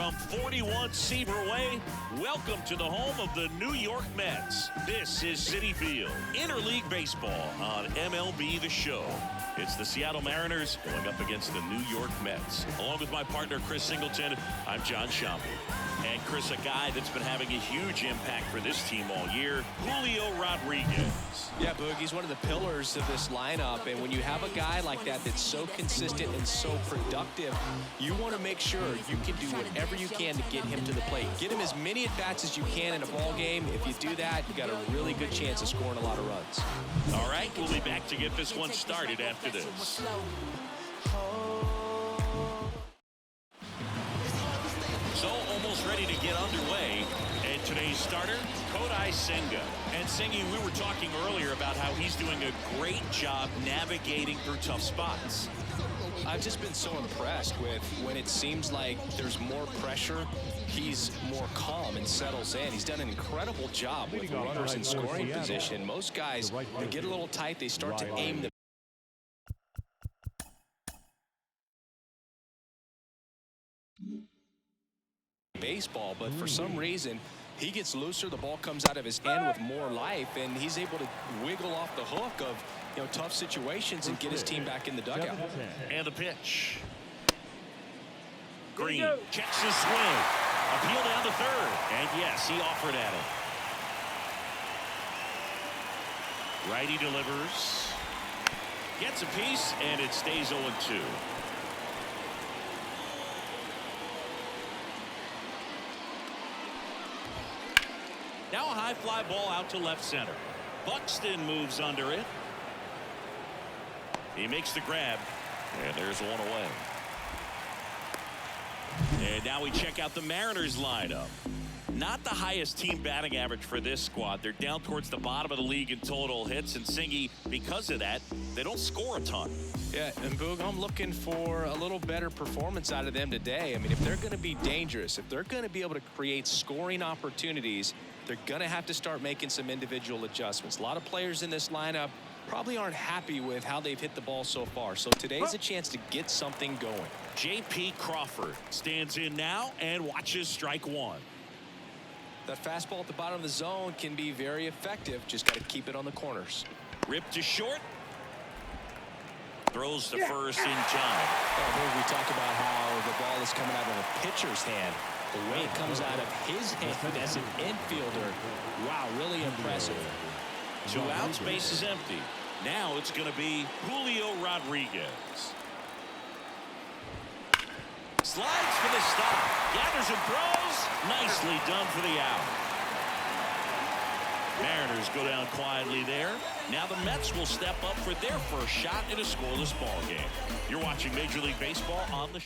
From 41 Seaver Way, welcome to the home of the New York Mets. This is Citi Field, Interleague Baseball on MLB The Show. It's the Seattle Mariners going up against the New York Mets. Along with my partner, Chris Singleton, I'm John Shambi. And Chris, a guy that's been having a huge impact for this team all year, Julio Rodriguez. Yeah, Boog, he's one of the pillars of this lineup, and when you have a guy like that that's so consistent and so productive, you want to make sure you can do whatever you can to get him to the plate. Get him as many at-bats as you can in a ball game. If you do that, you got a really good chance of scoring a lot of runs. All right, we'll be back to get this one started after this. So almost ready to get underway. And today's starter, Kodai Senga. And Sengi, we were talking earlier about how he's doing a great job navigating through tough spots. I've just been so impressed with when it seems like there's more pressure, he's more calm and settles in. He's done an incredible job with runners in scoring position. Most guys, they get a little tight, they start to aim the baseball, but for some reason he gets looser, the ball comes out of his hand with more life, and he's able to wiggle off the hook of tough situations and get his team back in the dugout. And the pitch. Green checks his swing. Appeal down to third, and yes, he offered at him. Righty delivers, gets a piece, and it stays 0-2. Now a high fly ball out to left center. Buxton moves under it. He makes the grab, and there's one away. And now we check out the Mariners lineup. Not the highest team batting average for this squad. They're down towards the bottom of the league in total hits, and Singy, because of that, they don't score a ton. Yeah, and Boog, I'm looking for a little better performance out of them today. I mean, if they're going to be dangerous, if they're going to be able to create scoring opportunities, they're going to have to start making some individual adjustments. A lot of players in this lineup probably aren't happy with how they've hit the ball so far. So today's a chance to get something going. J.P. Crawford stands in now and watches strike one. That fastball at the bottom of the zone can be very effective. Just got to keep it on the corners. Ripped to short. Throws to first in time. We talk about how the ball is coming out of a pitcher's hand. The way it comes out of his hand as an infielder, wow, really impressive. 2 outs, base is empty. Now it's going to be Julio Rodriguez. Slides for the stop. Gathers and throws. Nicely done for the out. Mariners go down quietly there. Now the Mets will step up for their first shot in a scoreless ball game. You're watching Major League Baseball on the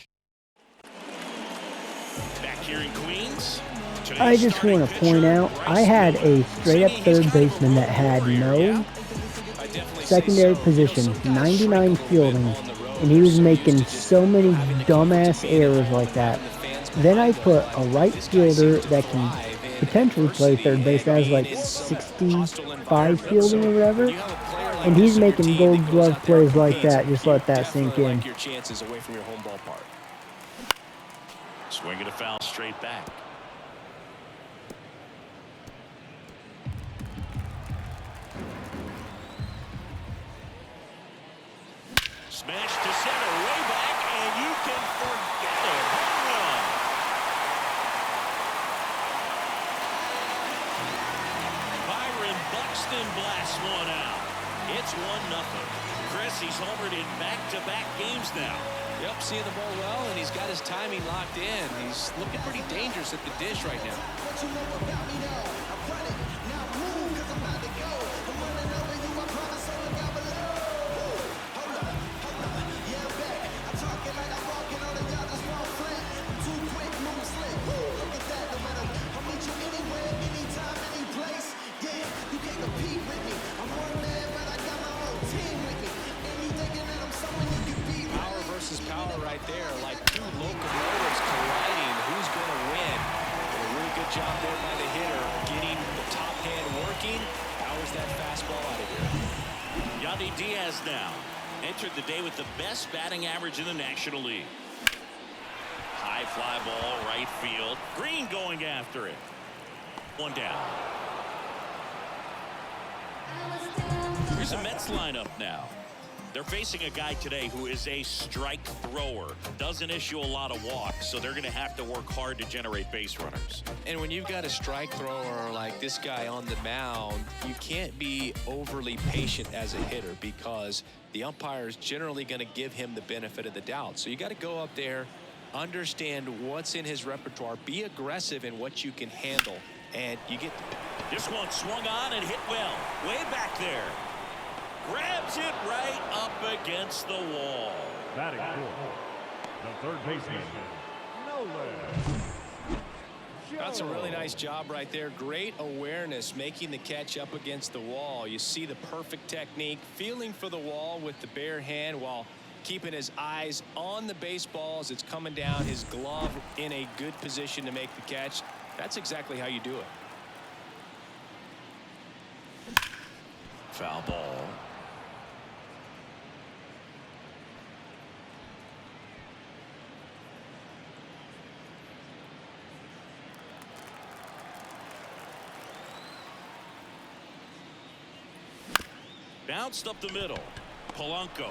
Back here in Queens. I just want to point out, I had a straight-up third baseman that had no secondary position, 99 fielding, and he was making so many dumbass errors like that. Then I put a right fielder that can potentially play third base, that has like 65 fielding or whatever, and he's making gold glove plays like that. Just let that sink in. Swinging a foul straight back. Smash to center, way back, and you can forget it. Home run. Byron Buxton blasts one out. It's 1-0. Chris, he's homered in back-to-back games now. Yep, seeing the ball well, and he's got his timing locked in. He's looking pretty dangerous at the dish right now. Right there, like two locomotives colliding. Who's going to win? A really good job there by the hitter, getting the top hand working. Powers that fastball out of here. Yandy Diaz now entered the day with the best batting average in the National League. High fly ball, right field. Green going after it. One down. Here's the Mets lineup now. They're facing a guy today who is a strike thrower. Doesn't issue a lot of walks, so they're going to have to work hard to generate base runners. And when you've got a strike thrower like this guy on the mound, you can't be overly patient as a hitter because the umpire is generally going to give him the benefit of the doubt. So you got to go up there, understand what's in his repertoire, be aggressive in what you can handle, and you get this one swung on and hit well. Way back there. Grabs it right up against the wall. Batting fourth, the third baseman, That's a really nice job right there. Great awareness, making the catch up against the wall. You see the perfect technique, feeling for the wall with the bare hand while keeping his eyes on the baseball as it's coming down, his glove in a good position to make the catch. That's exactly how you do it. Foul ball. Bounced up the middle. Polanco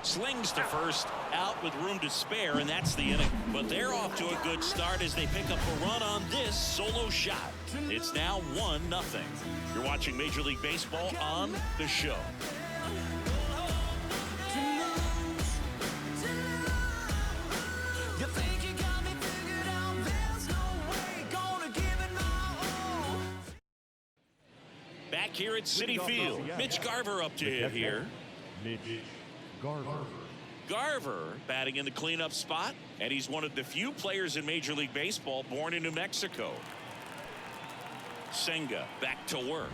slings to first, out with room to spare, and that's the inning. But they're off to a good start as they pick up a run on this solo shot. It's now 1-0. You're watching Major League Baseball on The Show. Back here at Citi Field, Mitch Garver up to hit here. Mitch Garver. Garver batting in the cleanup spot, and he's one of the few players in Major League Baseball born in New Mexico. Senga back to work.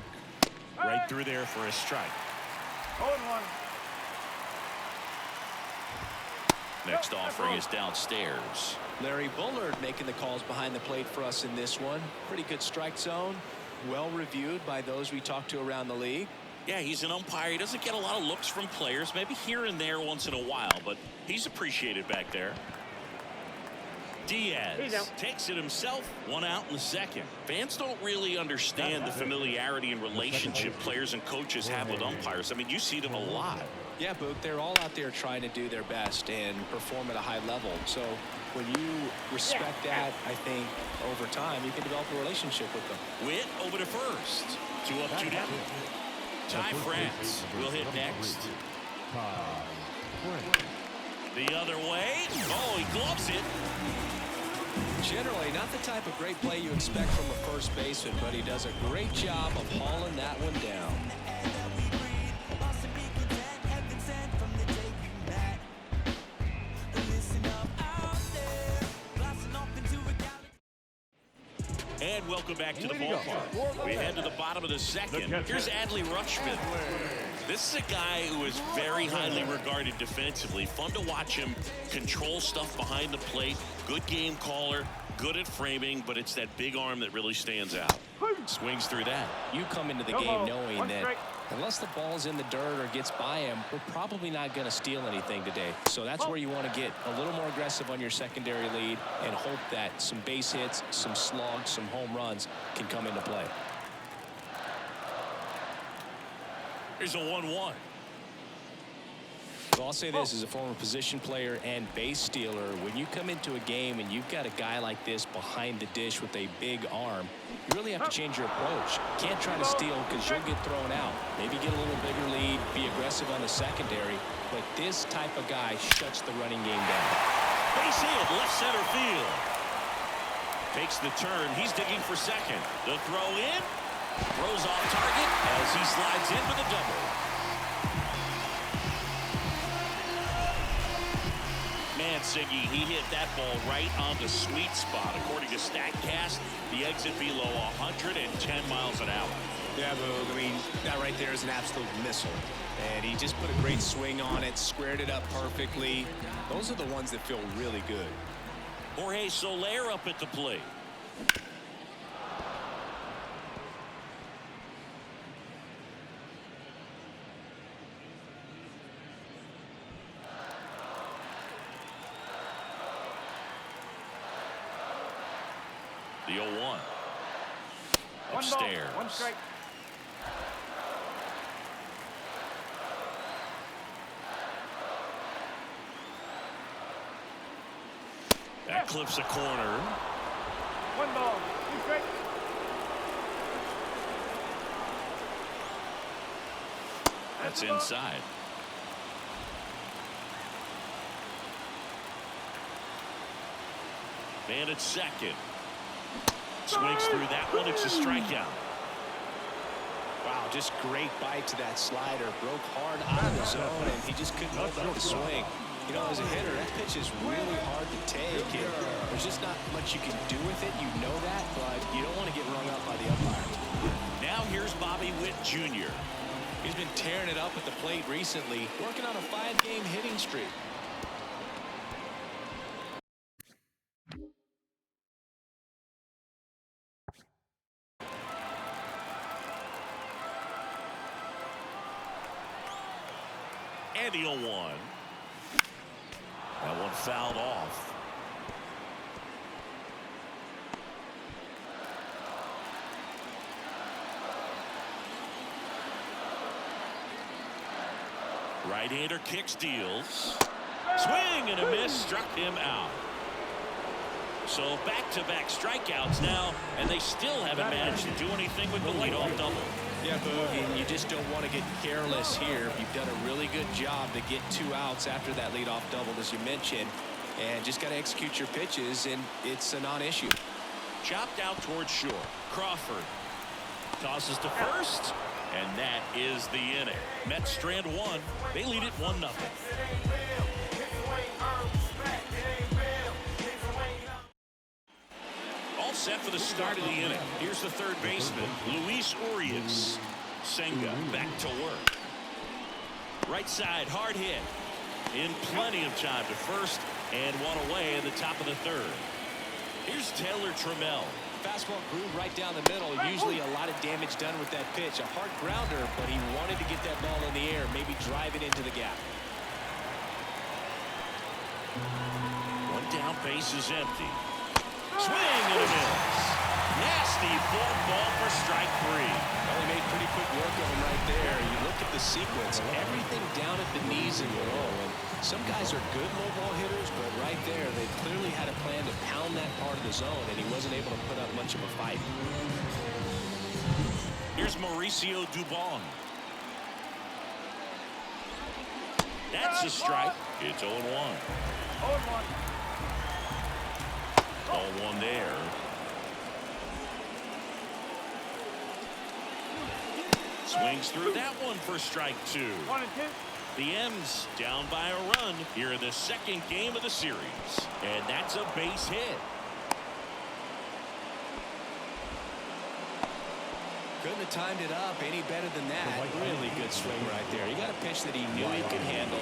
Right through there for a strike. 0-1. Next offering is downstairs. Larry Bullard making the calls behind the plate for us in this one. Pretty good strike zone. Well reviewed by those we talked to around the league. Yeah, he's an umpire. He doesn't get a lot of looks from players, maybe here and there once in a while, but he's appreciated back there. Diaz takes it himself. One out in the second. Fans don't really understand the familiarity and relationship players and coaches have with umpires. I mean, you see them a lot. Yeah, Boog, they're all out there trying to do their best and perform at a high level. So when you respect that, I think over time you can develop a relationship with them. Witt over to first. 2 up, 2 down. Ty France will hit next. The other way. Oh, he gloves it. Generally, not the type of great play you expect from a first baseman, but he does a great job of hauling that one down. And welcome back to the ballpark. We head to the bottom of the second. Here's Adley Rutschman. This is a guy who is very highly regarded defensively. Fun to watch him control stuff behind the plate. Good game caller, good at framing, but it's that big arm that really stands out. Swings through that. You come into the game knowing that unless the ball's in the dirt or gets by him, we're probably not going to steal anything today. So that's where you want to get a little more aggressive on your secondary lead and hope that some base hits, some slugs, some home runs can come into play. Here's a 1-1. Well, I'll say this as a former position player and base stealer, when you come into a game and you've got a guy like this behind the dish with a big arm, you really have to change your approach. Can't try to steal because you'll get thrown out. Maybe get a little bigger lead, be aggressive on the secondary, but this type of guy shuts the running game down. Base hit, left center field. Takes the turn. He's digging for second. The throw in. Throws off target as he slides in with a double. Man, Siggy, he hit that ball right on the sweet spot. According to StatCast, the exit below 110 miles an hour. Yeah, Boog, I mean, that right there is an absolute missile. And he just put a great swing on it, squared it up perfectly. Those are the ones that feel really good. Jorge Soler up at the plate. The 0-1. One Upstairs. ball, one strike. That clips a corner. One ball, two strikes. That's inside. Man at second. Swings through that one. It's a strikeout. Wow, just great bite to that slider. Broke hard out of the zone, and he just couldn't hold up the swing. You know, as a hitter, that pitch is really hard to take, and there's just not much you can do with it. You know that, but you don't want to get rung up by the umpire. Now here's Bobby Witt Jr. He's been tearing it up at the plate recently, working on a 5-game hitting streak. And the 0-1. That one fouled off. Right-hander kicks, deals. Swing and a miss, struck him out. So back-to-back strikeouts now, and they still haven't managed to do anything with the leadoff double. Yeah, Boo, you just don't want to get careless here. You've done a really good job to get 2 outs after that leadoff double, as you mentioned, and just got to execute your pitches, and it's a non-issue. Chopped out towards short. Crawford tosses to first, and that is the inning. Mets strand 1. They lead it 1-0. All set for the start of the inning. Here's the third baseman, Luis Urias. Senga back to work. Right side, hard hit. In plenty of time to first, and one away in the top of the third. Here's Taylor Trammell. Fastball grew right down the middle. Usually a lot of damage done with that pitch. A hard grounder, but he wanted to get that ball in the air, maybe drive it into the gap. One down, base is empty. Swing and a miss. Nasty fourth ball for strike 3. Well, he made pretty quick work of him right there. You look at the sequence, everything down at the knees and below. And some guys are good low ball hitters, but right there, they clearly had a plan to pound that part of the zone, and he wasn't able to put up much of a fight. Here's Mauricio Dubon. That's a strike. It's 0-1. 0-1. 0-1 there. Swings through that one for strike 2. 1 and 2. The M's down by a run here in the second game of the series. And that's a base hit. Couldn't have timed it up any better than that. Really good swing right there. He got a pitch that he knew he could handle,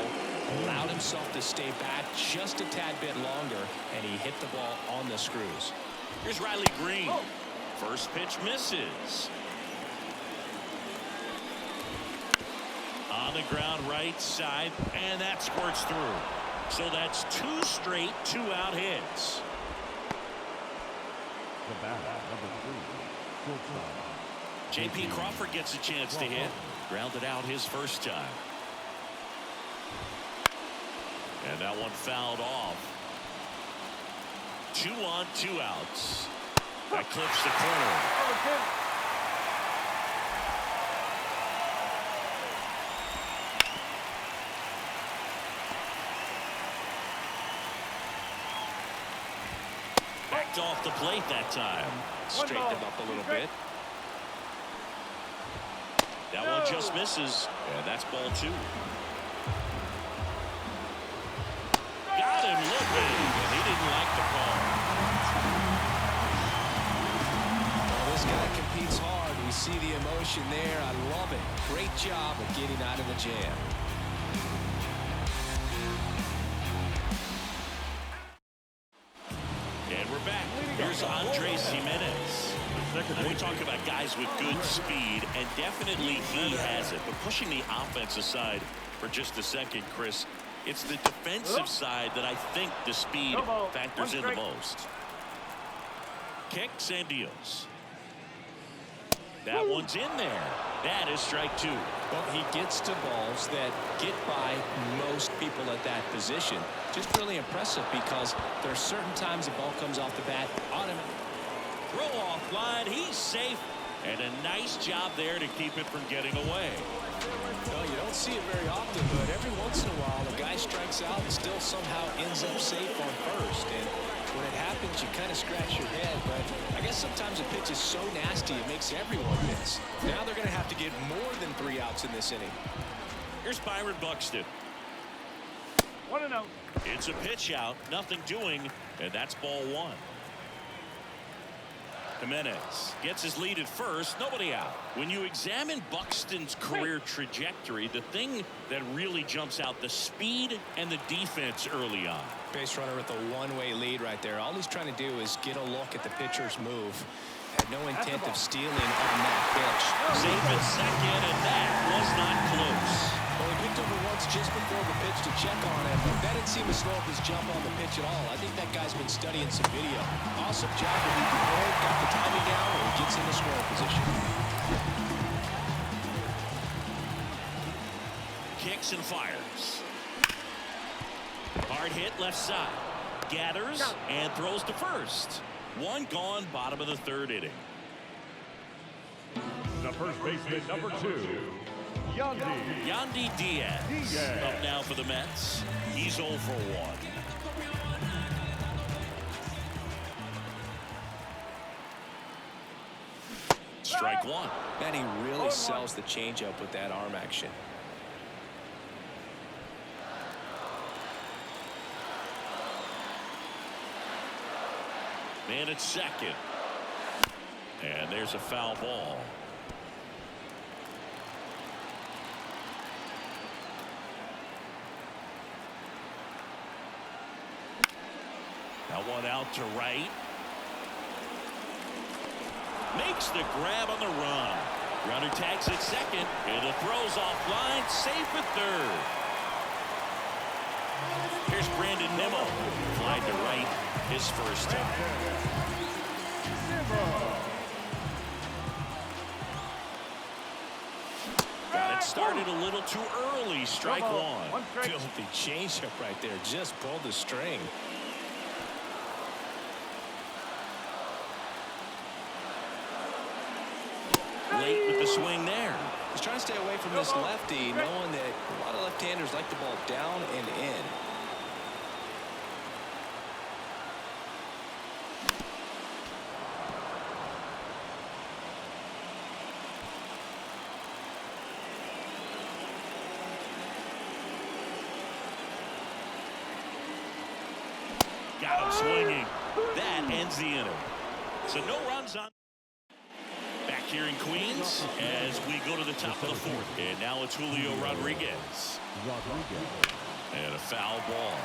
allowed himself to stay back just a tad bit longer, and he hit the ball on the screws. Here's Riley Green. First pitch misses. On the ground right side, and that squirts through. So that's 2 straight 2-out hits. The bat, number 3. Shortstop. J.P. Crawford gets a chance to hit. Grounded out his first time. And that one fouled off. 2 on, 2 outs. That clips the corner. Backed off the plate that time. Straightened him up a little bit. That one just misses, and that's ball 2. Got him looking, and he didn't like the call. Well, this guy competes hard. We see the emotion there. I love it. Great job of getting out of the jam. And we're back. Here's Andres Jimenez. Now we talk about guys with good speed, and definitely he has it. But pushing the offense aside for just a second, Chris, it's the defensive side that I think the speed factors in the most. kicks and deals. That one's in there. That is strike two. Well, he gets to balls that get by most people at that position. Just really impressive because there are certain times the ball comes off the bat automatically. Throw off line. He's safe. And a nice job there to keep it from getting away. Well, you don't see it very often, but every once in a while, a guy strikes out and still somehow ends up safe on first. And when it happens, you kind of scratch your head. But I guess sometimes a pitch is so nasty, it makes everyone miss. Now they're going to have to get more than 3 outs in this inning. Here's Byron Buxton. 1-0. It's a pitch out, nothing doing, and that's ball one. Jimenez gets his lead at first, nobody out. When you examine Buxton's career trajectory, the thing that really jumps out, the speed and the defense early on. Base runner with a one-way lead right there. All he's trying to do is get a look at the pitcher's move. Had no intent of stealing on that pitch. Safe at second, and that was not close. Well, he picked over once just before the pitch to check on him, but that didn't seem to slow up his jump on the pitch at all. I think that guy's been studying some video. Awesome job to be prepared, got the timing down, and he gets into scoring position. Kicks and fires. Hard hit left side. Gathers and throws to first. One gone, bottom of the third inning. The first baseman, number 2. Yandy Diaz up now for the Mets. He's 0 for 1. Strike one. And he really sells the changeup with that arm action. Man at second. And there's a foul ball. That one out to right. Makes the grab on the run. Runner tags at second. And the throw's offline. Safe at third. Here's Brandon Nimmo. Fly to right his first time. Got it started a little too early. Strike one. Filthy changeup right there. Just pulled the string. Late with the swing there. He's trying to stay away from this lefty, knowing that a lot of left-handers like the ball down and in. Got him swinging. That ends the inning. So no runs on. Back here in Queens as we go to the top of the fourth. And now it's Julio Rodriguez. And a foul ball.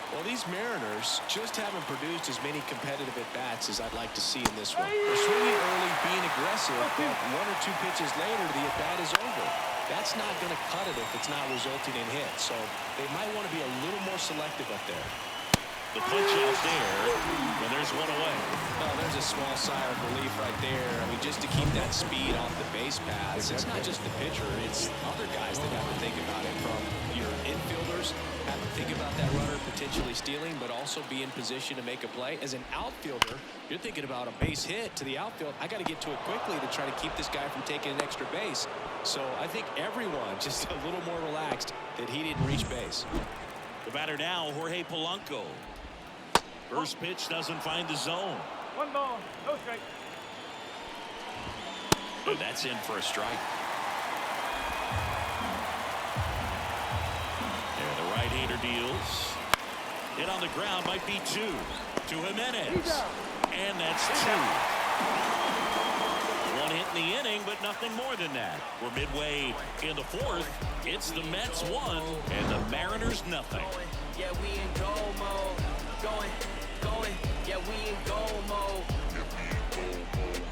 Well, these Mariners just haven't produced as many competitive at-bats as I'd like to see in this one. They're swinging early, being aggressive, but 1 or 2 pitches later, the at-bat is over. That's not going to cut it if it's not resulting in hits. So they might want to be a little more selective up there. The punch out there, and there's one away. Oh, there's a small sigh of relief right there. I mean, just to keep that speed off the base paths. It's not just the pitcher, it's other guys that have to think about it. From your infielders, have to think about that runner potentially stealing, but also be in position to make a play. As an outfielder, you're thinking about a base hit to the outfield. I got to get to it quickly to try to keep this guy from taking an extra base. So I think everyone just a little more relaxed that he didn't reach base. The batter now, Jorge Polanco. First pitch doesn't find the zone. 1 ball, no strike. And that's in for a strike. And the right-hander deals. Hit on the ground, might be 2. To Jimenez. And that's 2. 1 hit in the inning, but nothing more than that. We're midway in the fourth. It's the Mets 1 and the Mariners nothing. Yeah, we in goal mode. Going. Yeah, we in goal mode.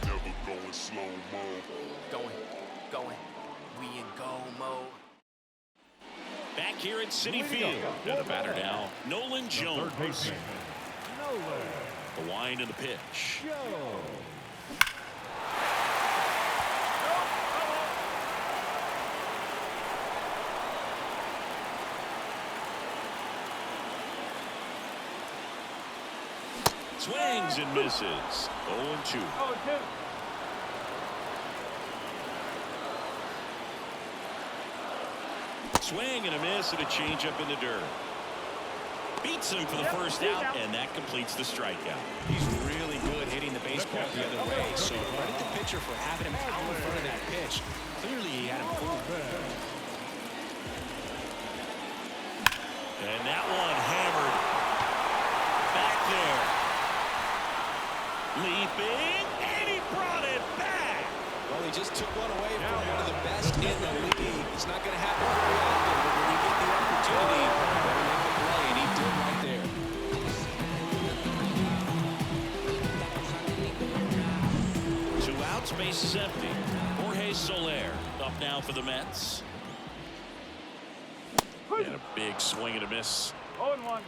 Never going slow-mo. Going. We in goal mode. Back here at Citi Field. And the batter now, Nolan Jones. Third baseman, Nolan The wind and the pitch. Swings and misses. 0-2. 0-2. Swing and a miss and a changeup in the dirt. Beats him for the first out, and that completes the strikeout. He's really good hitting the baseball the other way, so credit the pitcher for having him out in front of that pitch. Clearly he had him fooled. And that one hammered back there. Leaping, and he brought it back. Well, he just took one away from one of the best in the league. It's not going to happen very often, but when you get the opportunity, better make the play, and he did right there. Two outs, base is empty. Jorge Soler up now for the Mets. And a big swing and a miss. 0-1.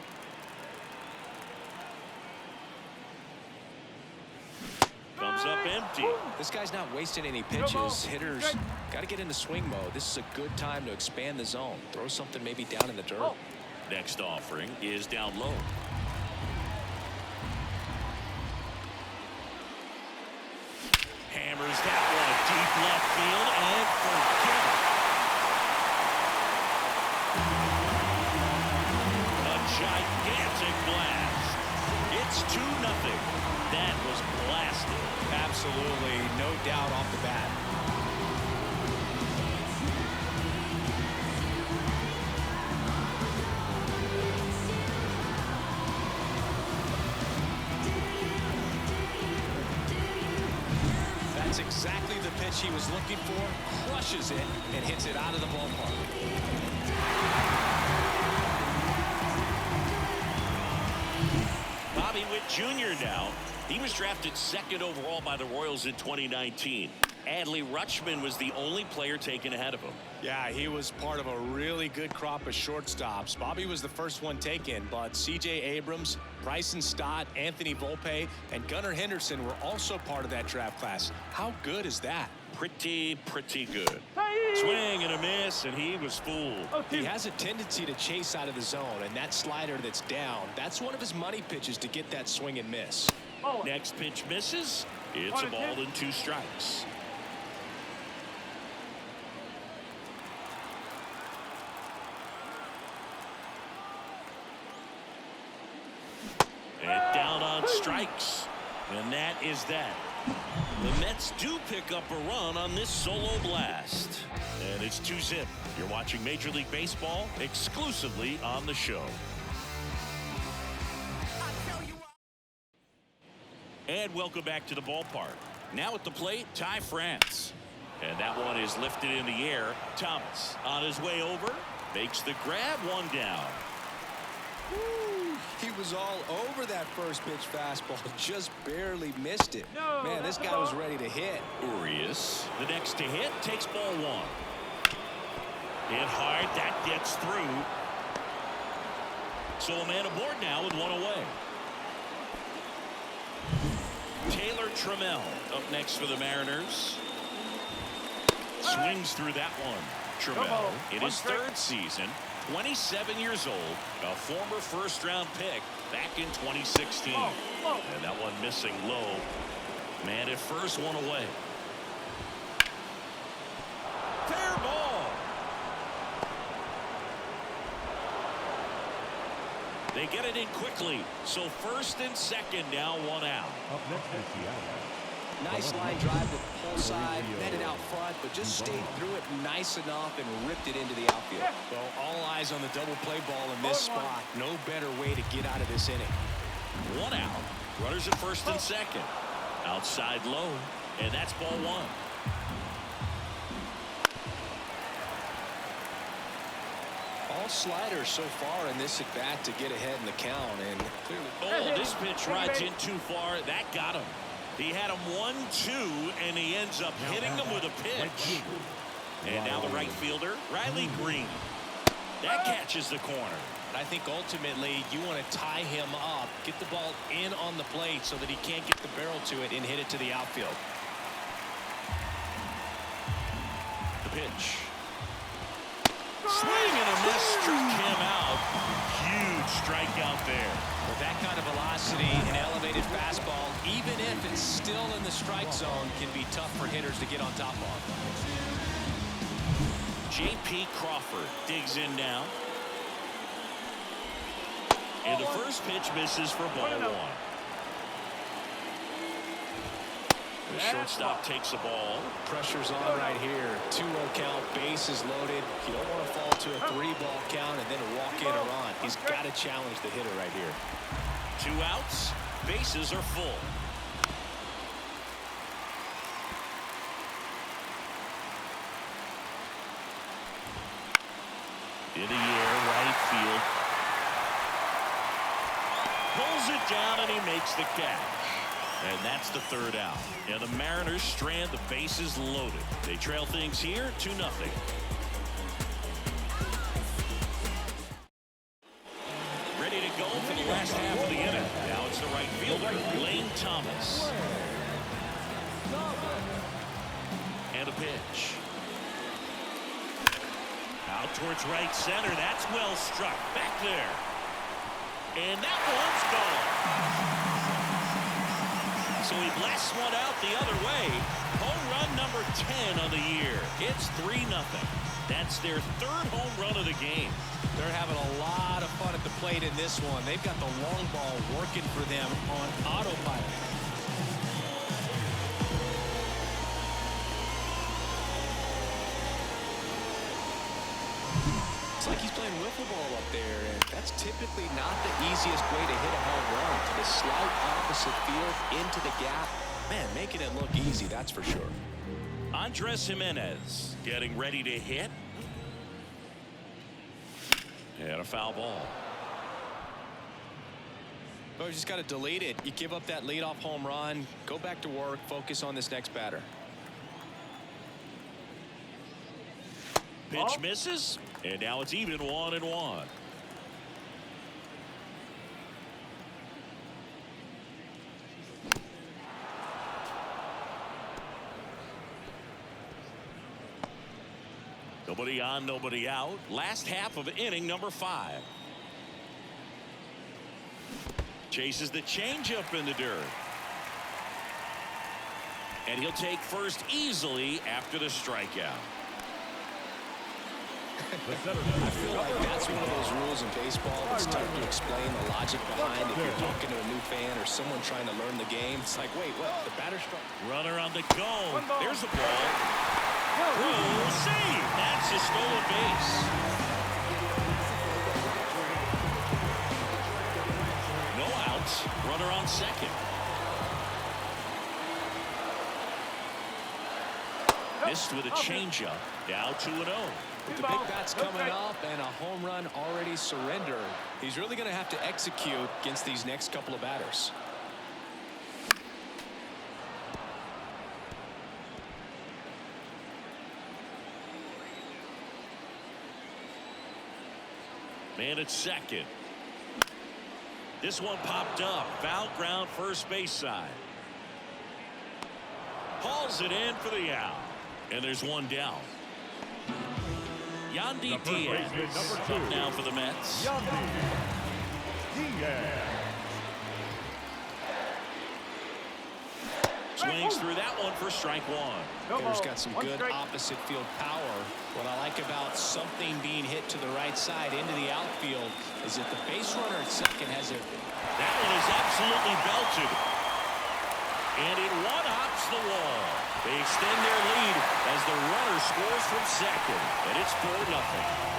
Comes up empty. This guy's not wasting any pitches. Hitters got to get into swing mode. This is a good time to expand the zone. Throw something maybe down in the dirt. Next offering is down low. Hammers that one deep left field and forget it. A gigantic blast. It's 2-0. That was blasted. Absolutely, no doubt off the bat. That's exactly the pitch he was looking for. Crushes it and hits it out of the ballpark. Bobby Witt Jr. now. He was drafted 2nd overall by the Royals in 2019. Adley Rutschman was the only player taken ahead of him. Yeah, he was part of a really good crop of shortstops. Bobby was the first one taken, but C.J. Abrams, Bryson Stott, Anthony Volpe, and Gunnar Henderson were also part of that draft class. How good is that? Pretty good. Swing and a miss, and he was fooled. He has a tendency to chase out of the zone, and that slider that's down, that's one of his money pitches to get that swing and miss. Next pitch misses. It's a ball and 2 strikes. And down on strikes. And that is that. The Mets do pick up a run on this solo blast. And it's 2-0. You're watching Major League Baseball exclusively on the show. And welcome back to the ballpark. Now at the plate, Ty France. And that one is lifted in the air. Thomas on his way over. Makes the grab, 1 down. Woo, he was all over that first pitch fastball. Just barely missed it. Man, this guy was ready to hit. Urias, the next to hit, takes ball 1. Hit hard, that gets through. So a man aboard now with 1 away. Taylor Trammell up next for the Mariners. Swings through that one. Trammell in his 3rd season, 27 years old, a former first-round pick back in 2016. And that one missing low. Man at first, 1 away. Fair ball. They get it in quickly. So 1st and 2nd now, 1 out. Up next is Seattle. Nice line drive to the pull side, netted out front, but just stayed through it nice enough and ripped it into the outfield. Well, all eyes on the double play ball in this spot. No better way to get out of this inning. 1 out. Runners at 1st and 2nd. Outside low, and that's ball 1. All sliders so far in this at bat to get ahead in the count, and clearly. Oh, this pitch rides in too far. That got him. He had him 1-2, and he ends up hitting him with a pitch. And now the right fielder, Riley Green. That catches the corner. I think ultimately you want to tie him up, get the ball in on the plate so that he can't get the barrel to it and hit it to the outfield. The pitch. Swing and a miss, struck him out. Huge strikeout there. With that kind of velocity, an elevated fastball, even if it's still in the strike zone, can be tough for hitters to get on top of. J.P. Crawford digs in now. And the first pitch misses for ball one. The shortstop takes the ball. Pressure's on right here. 2-0 count, bases loaded. You don't want to fall to a 3-ball count and then walk in or on. He's got to challenge the hitter right here. 2 outs. Bases are full. In the air, right field. Pulls it down and he makes the catch. And that's the 3rd out. And the Mariners strand the bases loaded. They trail things here 2-0. Ready to go for the last half of the inning. Now it's the right fielder, Lane Thomas. And a pitch. Out towards right center. That's well struck. Back there. And that one's gone. So he blasts one out the other way. Home run number 10 on the year. It's 3-0. That's their 3rd home run of the game. They're having a lot of fun at the plate in this one. They've got the long ball working for them on autopilot. It's like he's playing wiffle ball up there, and that's typically not the easiest way to hit a home run. To the slight opposite field, into the gap. Man, making it look easy, that's for sure. Andres Jimenez getting ready to hit. And a foul ball. Oh, you just got to delete it. You give up that leadoff home run, go back to work, focus on this next batter. Pitch misses, and now it's even 1-1. Nobody on, nobody out. Last half of inning number 5. Chases the changeup in the dirt. And he'll take first easily after the strikeout. I feel like that's one of those rules in baseball that's tough to explain the logic behind. If you're talking to a new fan or someone trying to learn the game, it's like, wait, what? The batter struck. Runner on the go. There's the ball. Whoa, save. That's a stolen base. No outs. Runner on second. Missed with a changeup. Now 2-0. With the big bats coming up and a home run already surrendered, he's really going to have to execute against these next couple of batters. Man at second. This one popped up. Foul ground first base side. Hauls it in for the out. And there's one down. Yandy Diaz up now for the Mets. Swings through that one for strike one. Hitter's got some good opposite field power. What I like about something being hit to the right side into the outfield is that the base runner at second has it. That one is absolutely belted. And it one-hops the wall. They extend their lead as the runner scores from second. And it's 4-0.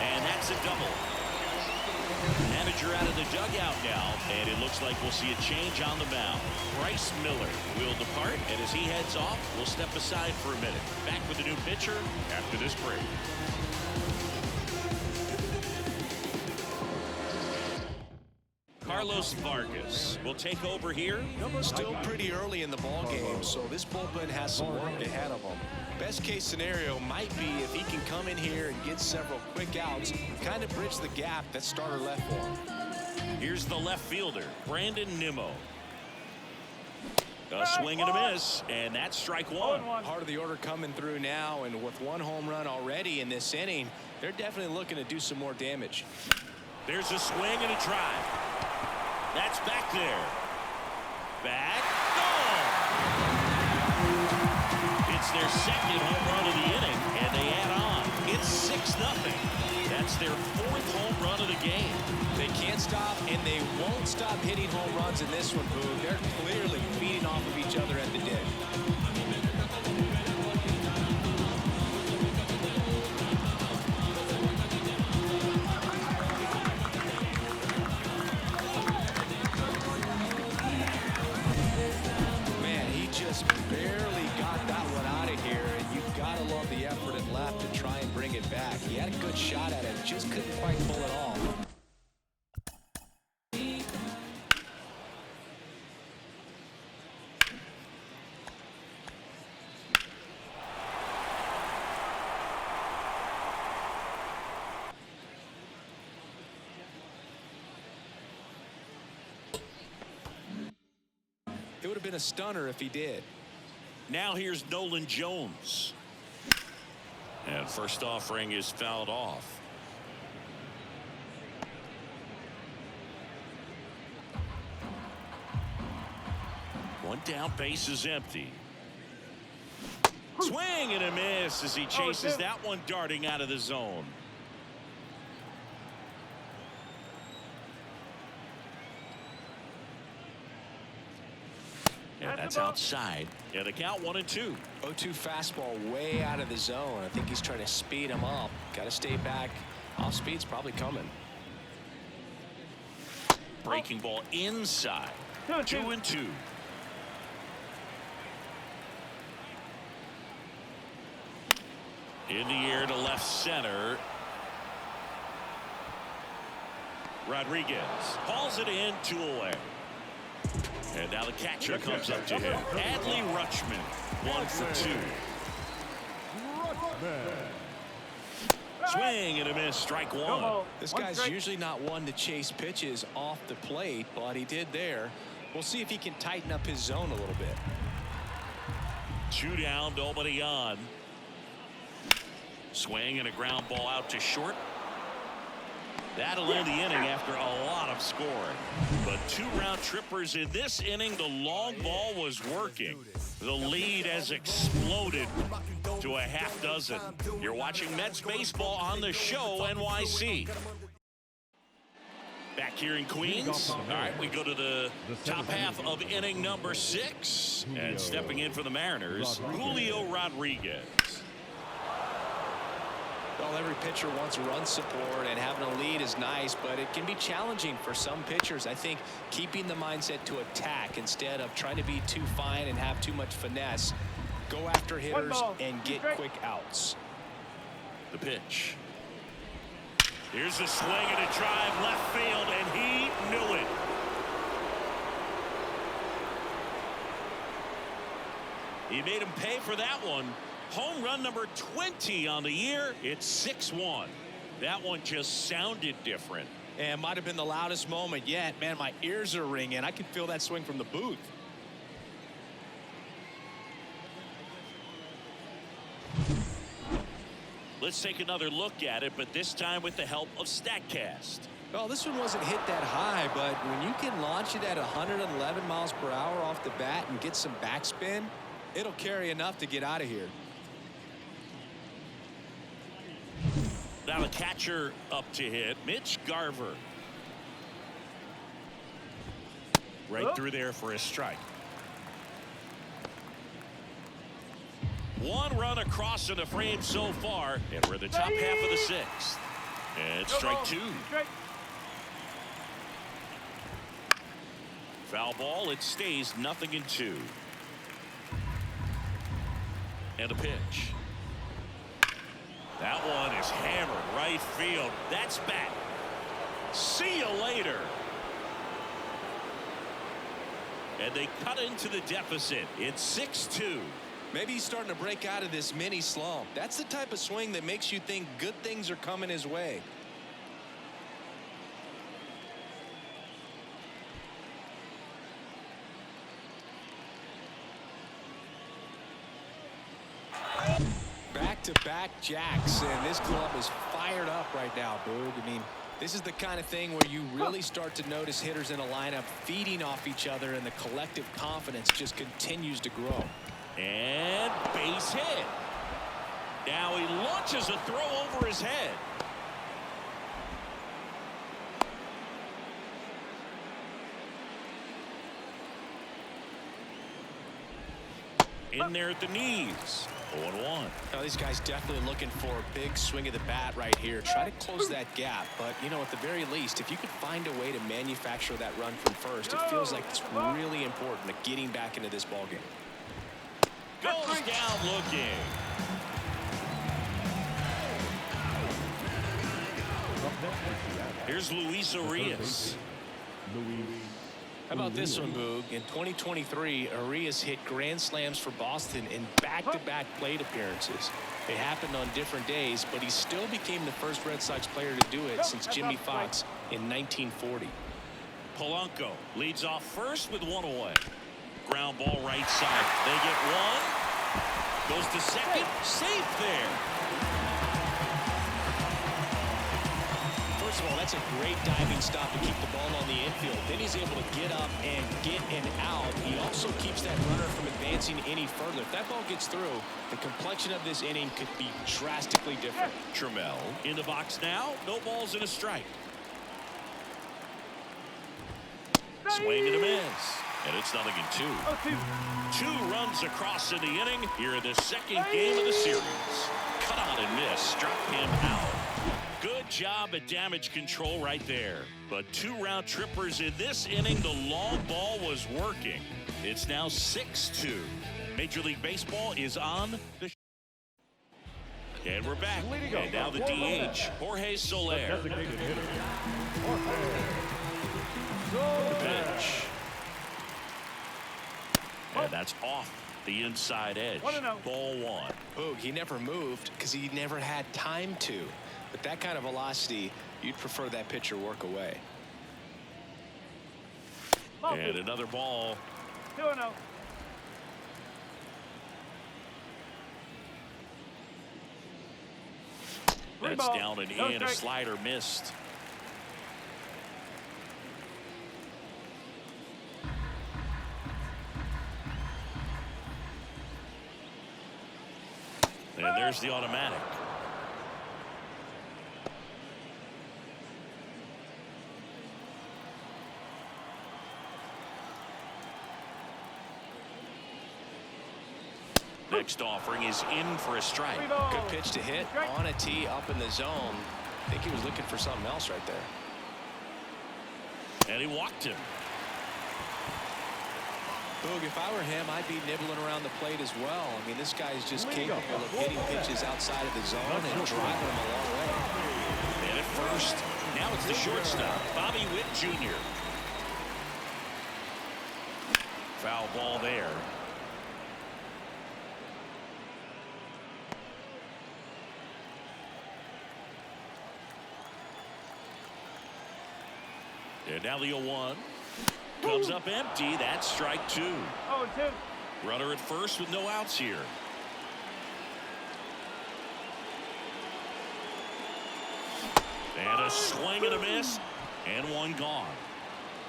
And that's a double. Manager out of the dugout now. And it looks like we'll see a change on the mound. Bryce Miller will depart. And as he heads off, we'll step aside for a minute. Back with the new pitcher after this break. Carlos Vargas will take over here. Still pretty early in the ball game, so this bullpen has some work ahead of them. Best case scenario might be if he can come in here and get several quick outs, kind of bridge the gap that starter left for him. Here's the left fielder, Brandon Nimmo. A swing and a miss, and that's strike one. Part of the order coming through now, and with one home run already in this inning, they're definitely looking to do some more damage. There's a swing and a drive. That's back there. Back. Gone. It's their second home run of the inning, and they add on. It's 6-0. That's their fourth home run of the game. They can't stop, and they won't stop hitting home runs in this one, Boo. They're clearly feeding off of each other at the dig. Man, he just barely got that one out of here, and you've got to love the effort and left to try and bring it back. He had a good shot at it, just couldn't quite pull it off. It would have been a stunner if he did. Now here's Nolan Jones. And first offering is fouled off. One down, base is empty. Swing and a miss as he chases that one darting out of the zone. Yeah, that's outside. Yeah, the count 1-2. 0-2 fastball way out of the zone. I think he's trying to speed him up. Got to stay back. Off speed's probably coming. Breaking ball inside. 2-2. In the air to left center. Rodriguez hauls it in, 2 away. And now the catcher comes up to him. Adley Rutschman, 1 for 2. Swing and a miss, strike one. This guy's usually not one to chase pitches off the plate, but he did there. We'll see if he can tighten up his zone a little bit. 2 down, nobody on. Swing and a ground ball out to short. That'll end the inning after a lot of scoring. But 2 round trippers in this inning. The long ball was working. The lead has exploded to a half dozen. You're watching Mets baseball on the show, NYC. Back here in Queens. All right, we go to the top half of inning number 6. And stepping in for the Mariners, Julio Rodriguez. Well, every pitcher wants run support, and having a lead is nice, but it can be challenging for some pitchers. I think keeping the mindset to attack instead of trying to be too fine and have too much finesse. Go after hitters and get quick outs. The pitch. Here's a swing and a drive left field, and he knew it. He made him pay for that one. Home run number 20 on the year. It's 6-1. That one just sounded different. And might have been the loudest moment yet. Man, my ears are ringing. I can feel that swing from the booth. Let's take another look at it, but this time with the help of StatCast. Well, this one wasn't hit that high, but when you can launch it at 111 miles per hour off the bat and get some backspin, it'll carry enough to get out of here. Now the catcher up to hit, Mitch Garver. Right through there for a strike. 1 run across in the frame so far, and we're in the top half of the 6th. And strike 2. Foul ball, it stays 0-2. And a pitch. That one is hammered right field. That's back. See you later. And they cut into the deficit. It's 6-2. Maybe he's starting to break out of this mini slump. That's the type of swing that makes you think good things are coming his way. Back-to-back jacks, and this club is fired up right now, Boog. I mean, this is the kind of thing where you really start to notice hitters in a lineup feeding off each other, and the collective confidence just continues to grow. And base hit. Now he launches a throw over his head. In there at the knees. 0-1. Now, these guys definitely looking for a big swing of the bat right here. Try to close that gap. But, you know, at the very least, if you could find a way to manufacture that run from first, it feels like it's really important to getting back into this ballgame. Goes down looking. Here's Luis Arias. How about this one, Boog? In 2023, Arias hit grand slams for Boston in back-to-back plate appearances. It happened on different days, but he still became the first Red Sox player to do it since Jimmy Fox in 1940. Polanco leads off first with one away. Ground ball right side. They get one. Goes to second. Safe there. First of all, that's a great diving stop to keep the ball on the infield. Then he's able to get up and get an out. He also keeps that runner from advancing any further. If that ball gets through, the complexion of this inning could be drastically different. Trammell in the box now. No balls and a strike. Swing and a miss. And it's 0-2. 2 runs across in the inning here in the second game of the series. Cut on and miss. Struck him out. Good job at damage control right there. But 2 round trippers in this inning. The long ball was working. It's now 6-2. Major League Baseball is on the show. And we're back. And now the DH, Jorge Soler. The bench. And that's off the inside edge. Ball 1. Boog, he never moved because he never had time to. With that kind of velocity, you'd prefer that pitcher work away. And another ball. 2-0. That's down and in. A slider missed. And there's the automatic. Next offering is in for a strike. Good pitch to hit on a tee up in the zone. I think he was looking for something else right there. And he walked him. Boog, if I were him, I'd be nibbling around the plate as well. I mean, this guy's just capable of hitting pitches outside of the zone and driving them a long way. And at first, now it's the shortstop, Bobby Witt Jr. Foul ball there. And now the 0-1 comes up empty. That's strike 2. 0-2. Runner at first with no outs here. And a swing and a miss, and one gone.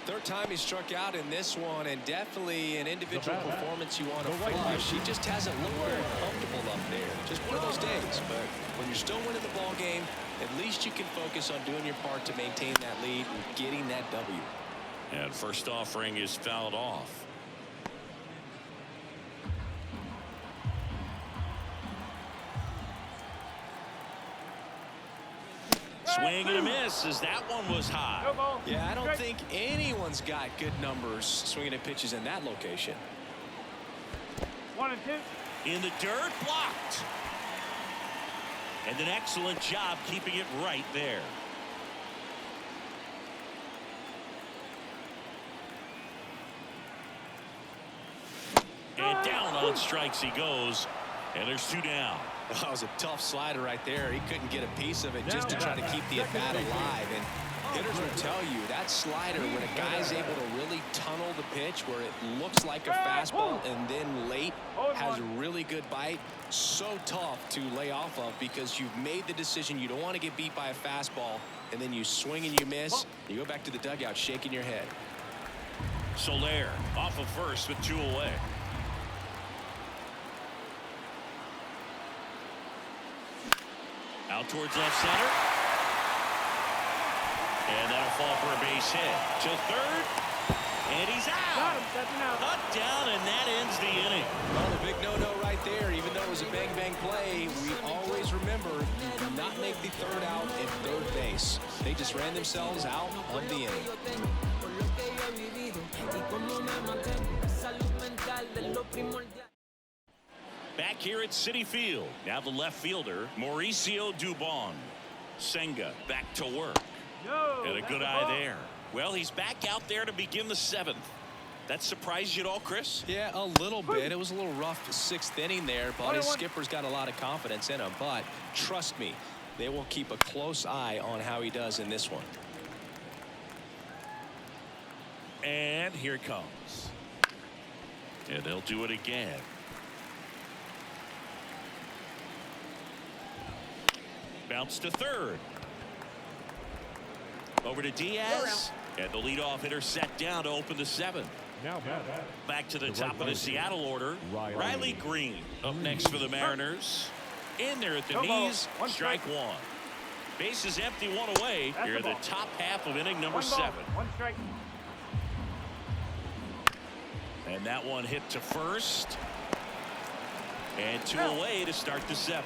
Third time he struck out in this one, and definitely an individual performance you want to flush. He just hasn't looked very comfortable up there. Just one of those days. But when you're still winning the ball game, at least you can focus on doing your part to maintain that lead and getting that W. And first offering is fouled off. Swing and a miss as that one was high. Yeah, I don't think anyone's got good numbers swinging at pitches in that location. 1-2. In the dirt, blocked. And an excellent job keeping it right there. And down on on strikes he goes, and there's 2 down. Well, that was a tough slider right there. He couldn't get a piece of it just to try to keep the at-bat alive. And hitters will tell you that slider, when a guy's able to really tunnel the pitch where it looks like a fastball and then late has a really good bite, so tough to lay off of because you've made the decision you don't want to get beat by a fastball, and then you swing and you miss. You go back to the dugout shaking your head. Soler off of first with 2 away. Out towards left center. And that'll fall for a base hit. To third. And he's out. Cut down, and that ends the inning. Well, the big no-no right there, even though it was a bang-bang play, we always remember you do not make the third out at third base. They just ran themselves out of the inning. Back here at Citi Field. Now the left fielder, Mauricio Dubon. Senga back to work. And a good eye there. Well, he's back out there to begin the 7th. That surprised you at all, Chris? Yeah, a little bit. It was a little rough 6th inning there, but his skipper's got a lot of confidence in him. But trust me, they will keep a close eye on how he does in this one. And here it comes. And they'll do it again. Bounce to third. Over to Diaz. And the leadoff hitter set down to open the 7th. Back to the top of the Seattle order. Riley Green up next for the Mariners. In there at the knees. Strike 1. Base is empty, 1 away. Here at the top half of inning number 7. 1 strike. And that one hit to first. And 2 away to start the 7th.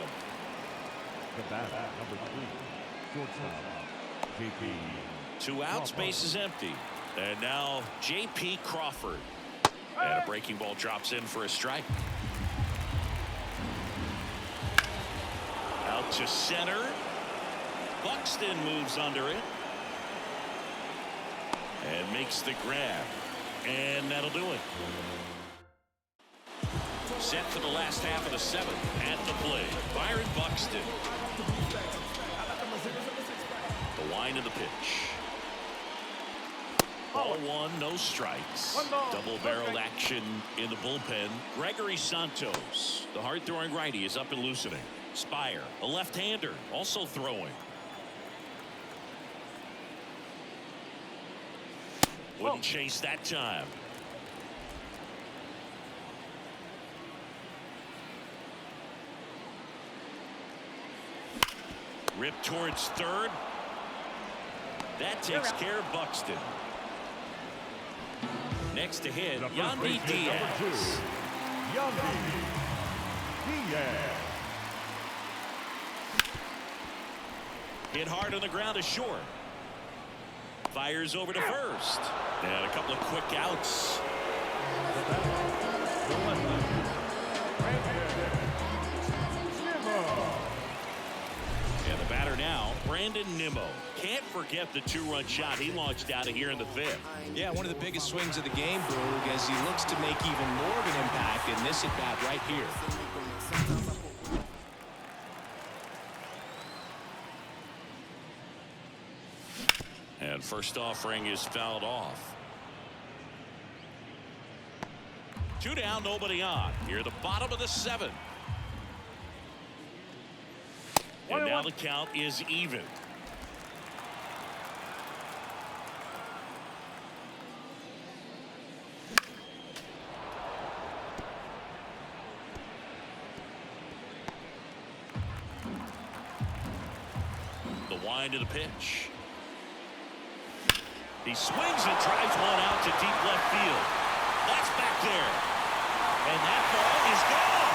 Number 3, shortstop, JP. 2 outs, base is empty. And now J.P. Crawford. And a breaking ball drops in for a strike. Out to center. Buxton moves under it. And makes the grab. And that'll do it. Set for the last half of the 7th. At the plate, Byron Buxton. The wind of the pitch. Ball 1, no strikes. Double-barreled action in the bullpen. Gregory Santos, the hard-throwing righty, is up and loosening. Spire, a left-hander, also throwing. Wouldn't chase that time. Rip towards third. That takes care of Buxton. Next to hit, Yandy Diaz. Yandy Diaz. Hit hard on the ground to short. Fires over to first. And a couple of quick outs. And the batter now, Brandon Nimmo. Can't forget the 2-run shot he launched out of here in the 5th. Yeah, one of the biggest swings of the game, Boog, as he looks to make even more of an impact in this at-bat right here. And first offering is fouled off. 2 down, nobody on. Here at the bottom of the 7th. And now the count is even. The wind of the pitch. He swings and drives one out to deep left field. That's back there. And that ball is gone.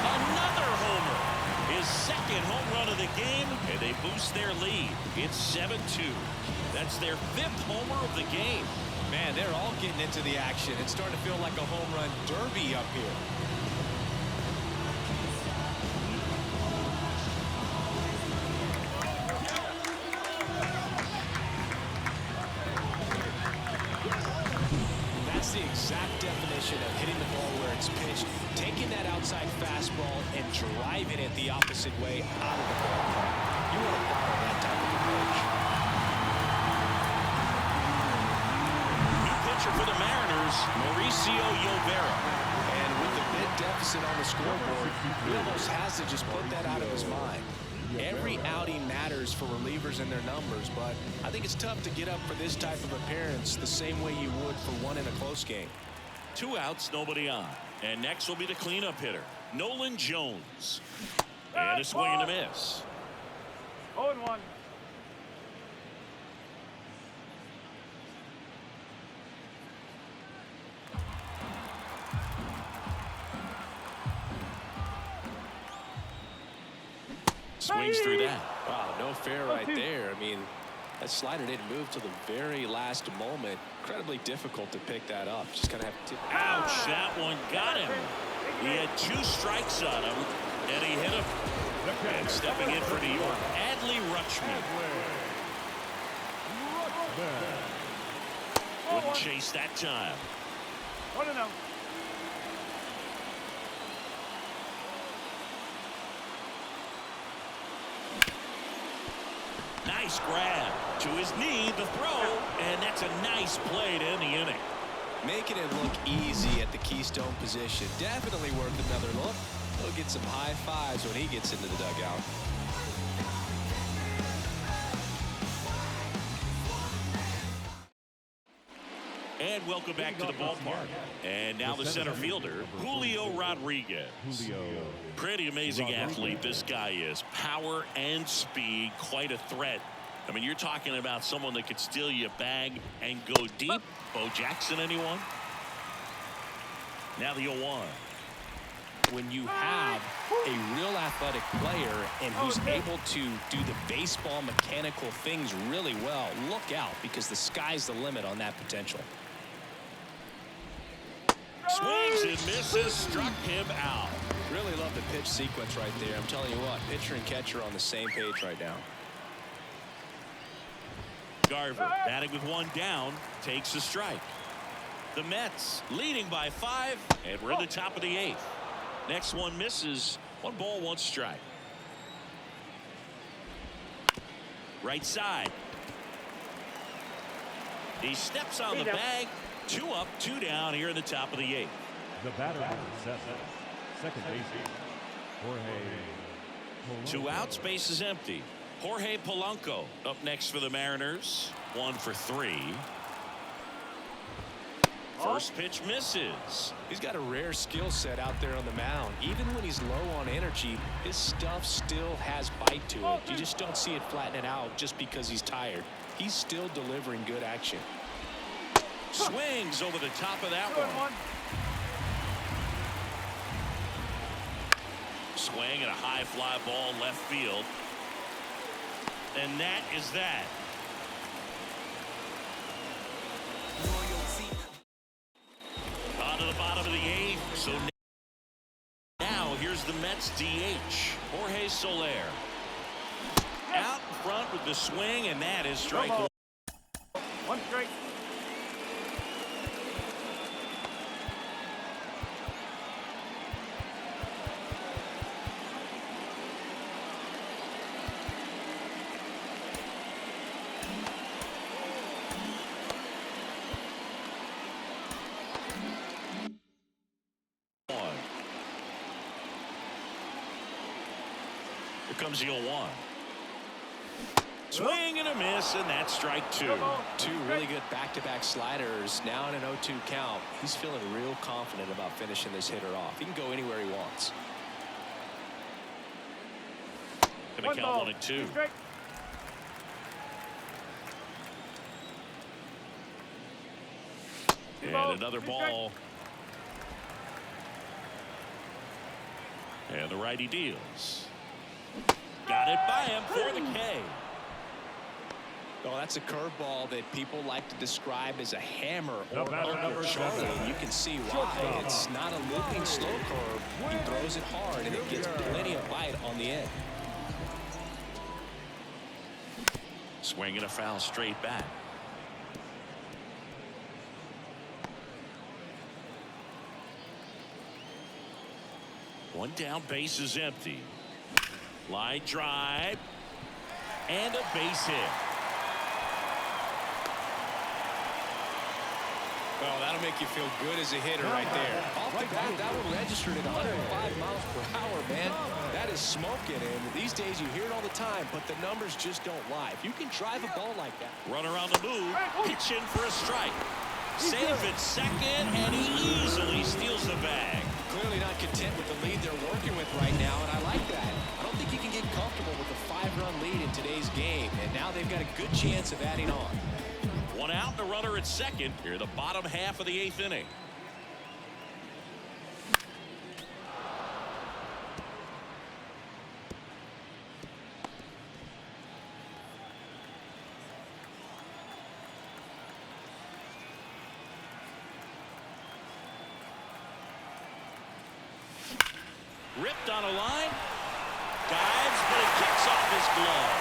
Another homer. His 2nd home run of the game, and they boost their lead. It's 7-2. That's their 5th homer of the game. Man, they're all getting into the action. It's starting to feel like a home run derby up here. exact definition of hitting the ball where it's pitched, taking that outside fastball and driving it the opposite way out of the ballpark. You want to follow that type of approach. New pitcher for the Mariners, Mauricio Llovera. And with the big deficit on the scoreboard, he almost has to just put that out of his mind. Every outing matters for relievers and their numbers, but I think it's tough to get up for this type of appearance the same way you would for one in a close game. 2 outs, nobody on. And next will be the cleanup hitter, Nolan Jones. And a swing and a miss. 0-1. Swings through that. Wow, no fair right there. I mean, that slider didn't move till the very last moment. Incredibly difficult to pick that up. Just gonna have to. Ouch, that one got him. He had 2 strikes on him, and he hit him. And stepping in for New York, Adley Rutschman. Wouldn't chase that time. 1-0. Nice grab. To his knee, the throw, and that's a nice play to end the inning. Making it look easy at the keystone position. Definitely worth another look. He'll get some high fives when he gets into the dugout. And welcome back to the ballpark. And now the center fielder, Julio Rodriguez. Pretty amazing athlete this guy is. Power and speed, quite a threat. I mean, you're talking about someone that could steal you a bag and go deep. Bo Jackson, anyone? Now the 0-1. When you have a real athletic player and who's able to do the baseball mechanical things really well, look out, because the sky's the limit on that potential. Swings and misses, struck him out. Really love the pitch sequence right there. I'm telling you what, pitcher and catcher on the same page right now. Garver, batting with 1 down, takes a strike. The Mets leading by 5, and we're in the top of the 8th. Next one misses. 1 ball, 1 strike. Right side. He steps on the bag. 2 up, 2 down here in the top of the 8th. The batter is set. Second baseman, Jorge. 2 outs, base is empty. Jorge Polanco up next for the Mariners. 1 for 3. First pitch misses. He's got a rare skill set out there on the mound. Even when he's low on energy, his stuff still has bite to it. You just don't see it flattening out just because he's tired. He's still delivering good action. Swings over the top of that one. Swing and a high fly ball left field. And that is that. On to the bottom of the 8th. So now here's the Mets DH, Jorge Soler. Out in front with the swing, and that is strike 1. 1 strike. Here comes the 0-1. Swing and a miss, and that's strike 2. 2 really good back-to-back sliders. Now in an 0-2 count. He's feeling real confident about finishing this hitter off. He can go anywhere he wants. Gonna count 1 and 2. And another ball. And the righty deals. Got it by him for the K. Oh, that's a curveball that people like to describe as a hammer or shovel. You can see why. It's not a looping slow curve. He throws it hard, and it gets plenty of bite on the end. Swing and a foul straight back. One down, base is empty. Line drive. And a base hit. Well, that'll make you feel good as a hitter right there. Off the bat, that one registered at 105 miles per hour, man. That is smoking, and these days you hear it all the time, but the numbers just don't lie. If you can drive a ball like that. Runner on the move, pitching for a strike. Save at second, and he easily steals the bag. Clearly not content with the lead they're working with right now, and I like that. I don't think you can get comfortable with a 5-run lead in today's game, and now they've got a good chance of adding on. One out, the runner at second. Here in the bottom half of the 8th inning. Ripped on a line. Dives, but it kicks off his glove.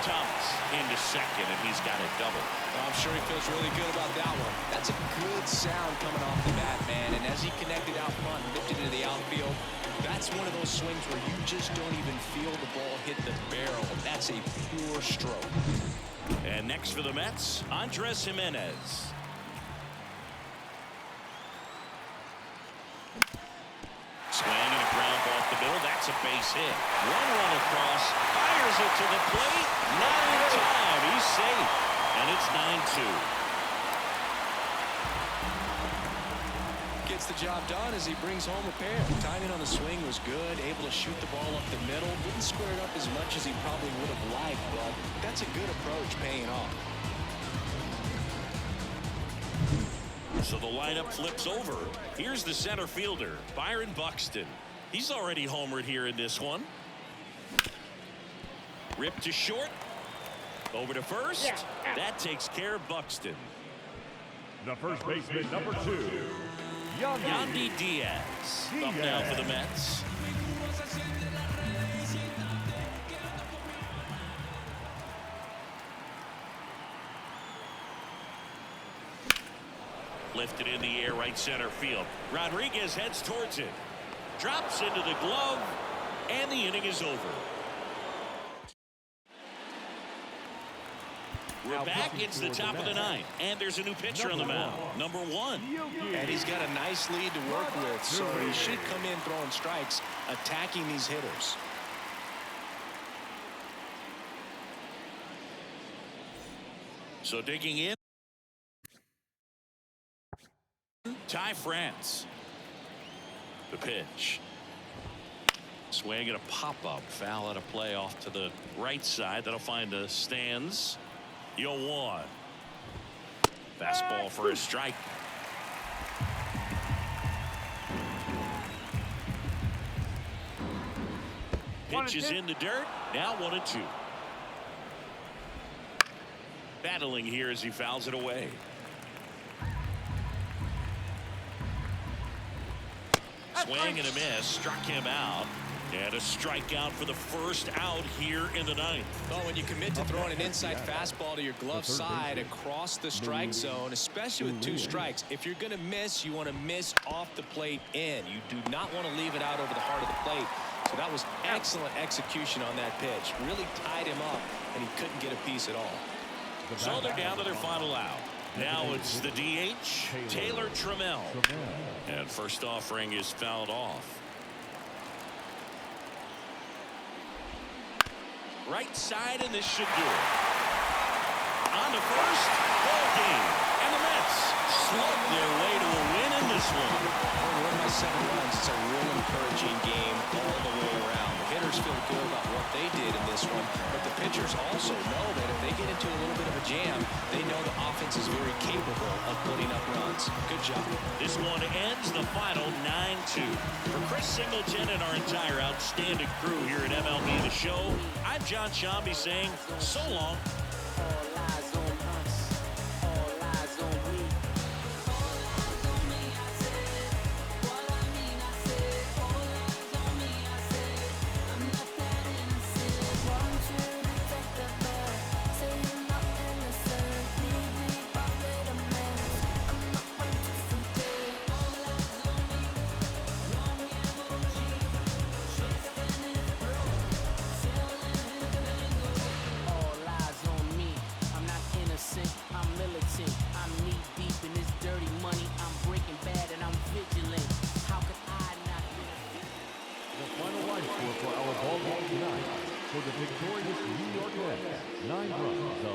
Thomas into second, and he's got a double. Well, I'm sure he feels really good about that one. That's a good sound coming off the bat, man. And as he connected out front and lifted into the outfield, that's one of those swings where you just don't even feel the ball hit the barrel. That's a pure stroke. And next for the Mets, Andres Jimenez. Swing and a ground off the middle. That's a base hit. One run across. Fires it to the plate. Not in time. He's safe. And it's 9-2. Gets the job done as he brings home a pair. Timing on the swing was good. Able to shoot the ball up the middle. Didn't square it up as much as he probably would have liked, but that's a good approach paying off. So the lineup flips over. Here's the center fielder, Byron Buxton. He's already homered here in this one. Ripped to short. Over to first. That takes care of Buxton. The first baseman, number 2, Yandy Diaz. Up now for the Mets. Lifted in the air, right center field. Rodriguez heads towards it. Drops into the glove, and the inning is over. We're back. It's the top of the 9th, and there's a new pitcher on the mound, number 1. And he's got a nice lead to work with, so he should come in throwing strikes, attacking these hitters. So digging in, Ty France. The pitch. Swing and a pop-up. Foul out of play off to the right side. That'll find the stands. 0-1. Fastball for a strike. Pitch is in the dirt. Now 1-2. Battling here as he fouls it away. Swing and a miss. Struck him out. And a strikeout for the first out here in the 9th. Well, when you commit to throwing an inside fastball to your glove side across the strike zone, especially with 2 strikes, if you're going to miss, you want to miss off the plate in. You do not want to leave it out over the heart of the plate. So that was excellent execution on that pitch. Really tied him up, and he couldn't get a piece at all. So they're down to their final out. Now it's the DH, Taylor Trammell. And first offering is fouled off. Right side, and this should do it. On to first, ball game. And the Mets slug their way to a win in this one. Won by 7 runs. It's a real encouraging game all the way around. The hitters feel good about what they did in this one, but the pitchers also know that if they get into a little bit of a jam, they know the offense is very capable of putting up runs. Good job. This one ends the final 9-2. For Chris Singleton and our entire outstanding crew here at MLB The Show, I'm John Shambi saying so long. for the victorious New York Mets. 9 runs,